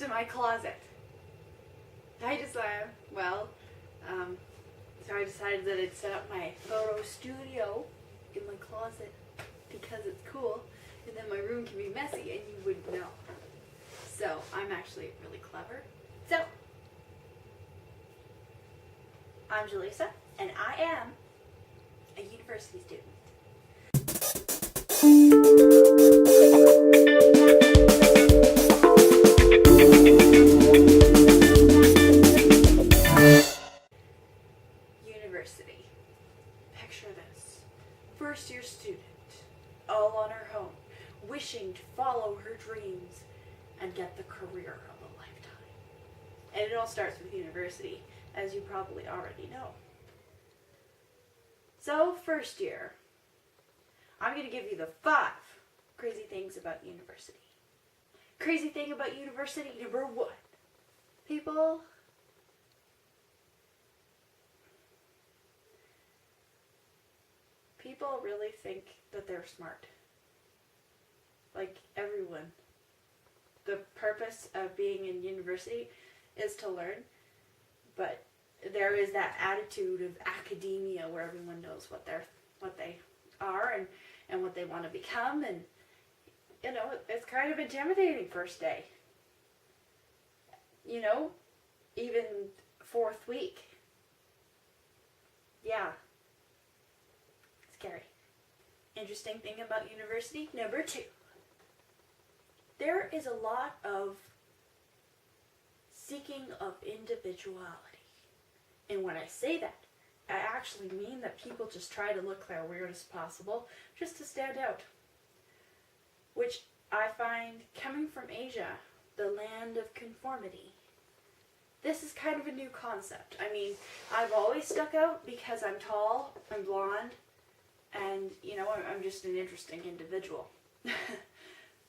to my closet. I decided, so I decided that I'd set up my photo studio in my closet because it's cool, and then my room can be messy and you wouldn't know. So I'm actually really clever. So I'm Jaleesa, and I am a university student. University. Picture this. First year student, all on her own, wishing to follow her dreams and get the career of a lifetime. And it all starts with university, as you probably already know. So, first year, I'm going to give you the 5 crazy things about university. Crazy thing about university number 1. People really think that they're smart. Like everyone. The purpose of being in university is to learn, but there is that attitude of academia where everyone knows what they are and what they want to become, and you know, it's kind of intimidating first day. You know, even 4th week. Yeah. Scary. Interesting thing about university number 2. There is a lot of seeking of individuality. And when I say that, I actually mean that people just try to look their weirdest possible just to stand out. Which I find, coming from Asia, the land of conformity, this is kind of a new concept. I mean, I've always stuck out because I'm tall, I'm blonde, and, you know, I'm just an interesting individual.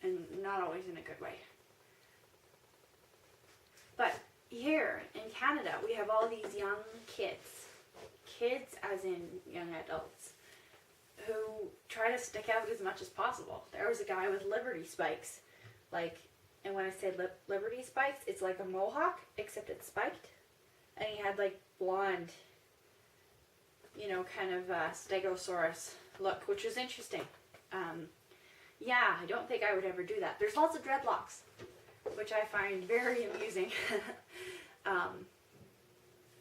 And not always in a good way. But here in Canada, we have all these young kids as in young adults, who try to stick out as much as possible. There was a guy with Liberty spikes, and when I say Liberty spikes, it's like a mohawk, except it's spiked, and he had like blonde, you know, kind of Stegosaurus look, which was interesting. Yeah, I don't think I would ever do that. There's lots of dreadlocks, which I find very amusing.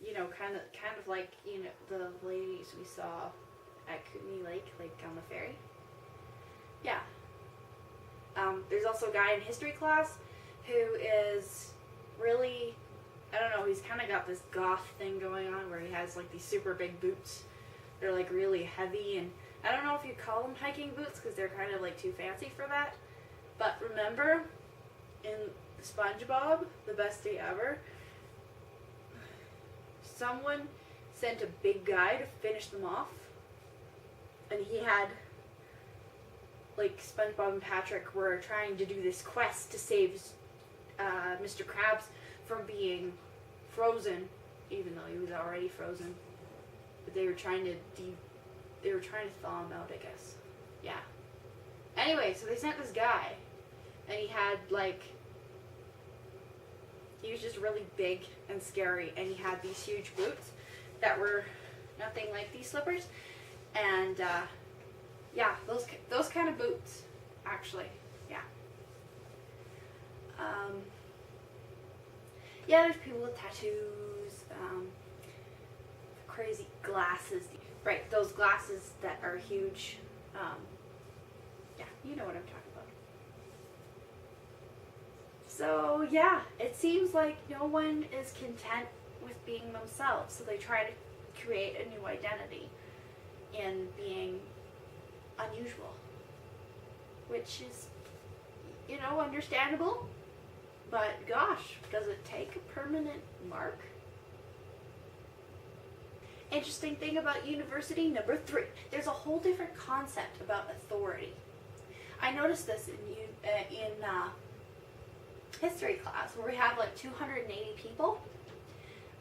You know, kind of like, you know, the ladies we saw at Kootenay Lake, like on the ferry. Yeah. There's also a guy in history class who is really, I don't know, he's kind of got this goth thing going on where he has like these super big boots. They're like really heavy, and I don't know if you call them hiking boots because they're kind of like too fancy for that. But remember in SpongeBob, The Best Day Ever, someone sent a big guy to finish them off, and he had, like, SpongeBob and Patrick were trying to do this quest to save Mr. Krabs from being frozen, even though he was already frozen. But they were trying to thaw him out, I guess. Yeah. Anyway, so they sent this guy, and he had, like, he was just really big and scary, and he had these huge boots that were nothing like these slippers, and, yeah, those kind of boots, actually, yeah. Yeah, there's people with tattoos, crazy glasses. Right, those glasses that are huge. Yeah, you know what I'm talking about. So, yeah, it seems like no one is content with being themselves, so they try to create a new identity in being unusual, which is, you know, understandable, but gosh, does it take a permanent mark? Interesting thing about university number 3. There's a whole different concept about authority. I noticed this in history class, where we have like 280 people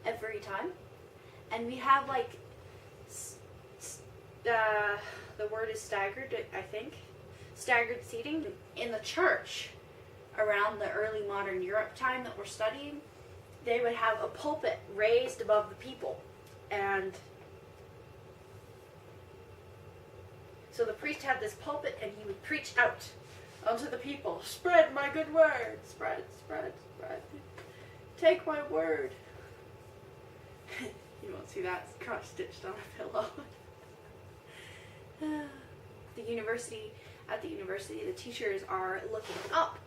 every time, and we have like the word is staggered, I think, staggered seating. In the church, around the early modern Europe time that we're studying, they would have a pulpit raised above the people. And so the priest had this pulpit and he would preach out unto the people. Spread my good word. Spread, spread, spread. Take my word. You won't see that cross-stitched on a pillow. At the university, the teachers are looking up.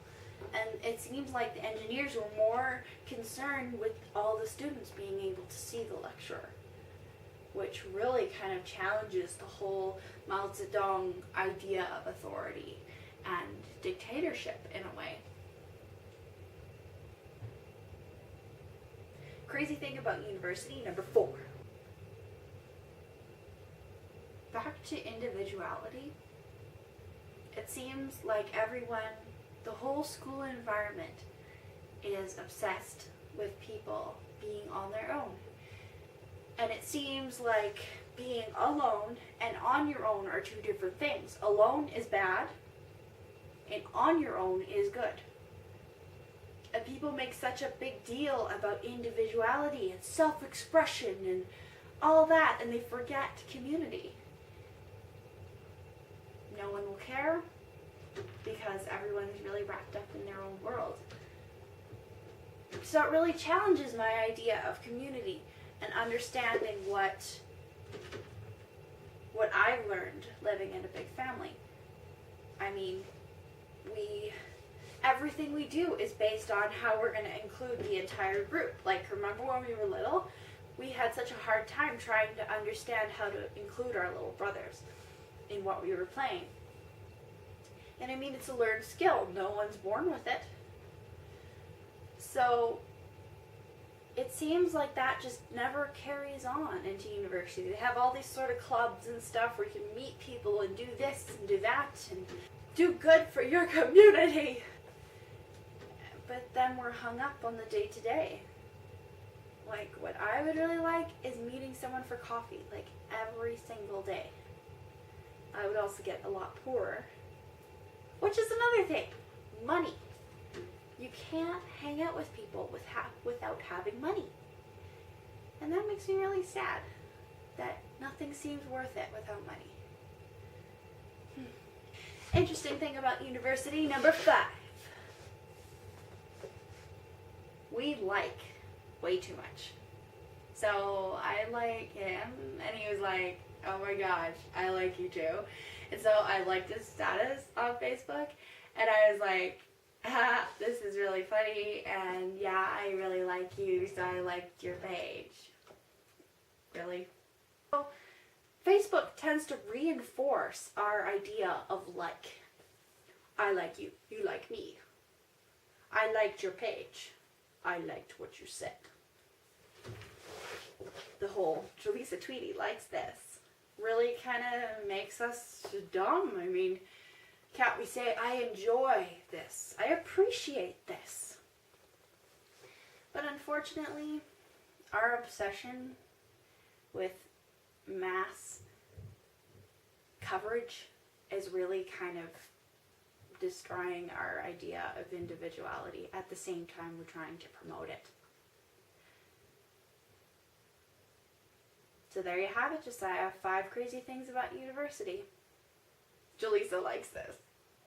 And it seems like the engineers were more concerned with all the students being able to see the lecturer, which really kind of challenges the whole Mao Zedong idea of authority and dictatorship in a way. Crazy thing about university, number 4. Back to individuality. It seems like everyone, the whole school environment is obsessed with people being on their own. And it seems like being alone and on your own are 2 different things. Alone is bad, and on your own is good. And people make such a big deal about individuality and self-expression and all that, and they forget community. No one will care because everyone is really wrapped up in their own world. So it really challenges my idea of community and understanding what I've learned living in a big family. I mean, everything we do is based on how we're going to include the entire group. Like, remember when we were little? We had such a hard time trying to understand how to include our little brothers in what we were playing. And I mean, it's a learned skill. No one's born with it. So it seems like that just never carries on into university. They have all these sort of clubs and stuff where you can meet people and do this and do that and do good for your community. But then we're hung up on the day-to-day. Like, what I would really like is meeting someone for coffee, like, every single day. I would also get a lot poorer. Which is another thing. Money. You can't hang out with people without having money. And that makes me really sad. That nothing seems worth it without money. Interesting thing about university, number 5. We like way too much. So I like him, and he was like, oh my gosh, I like you too. And so I liked his status on Facebook, and I was like, this is really funny, and yeah, I really like you, so I liked your page. Really? So Facebook tends to reinforce our idea of like. I like you, you like me. I liked your page. I liked what you said. The whole Jaleesa Tweedy likes this really kind of makes us dumb. I mean, can't we say, I enjoy this, I appreciate this? But unfortunately, our obsession with mass coverage is really kind of destroying our idea of individuality. At the same time, we're trying to promote it. So there you have it, Josiah. 5 crazy things about university. Jaleesa likes this.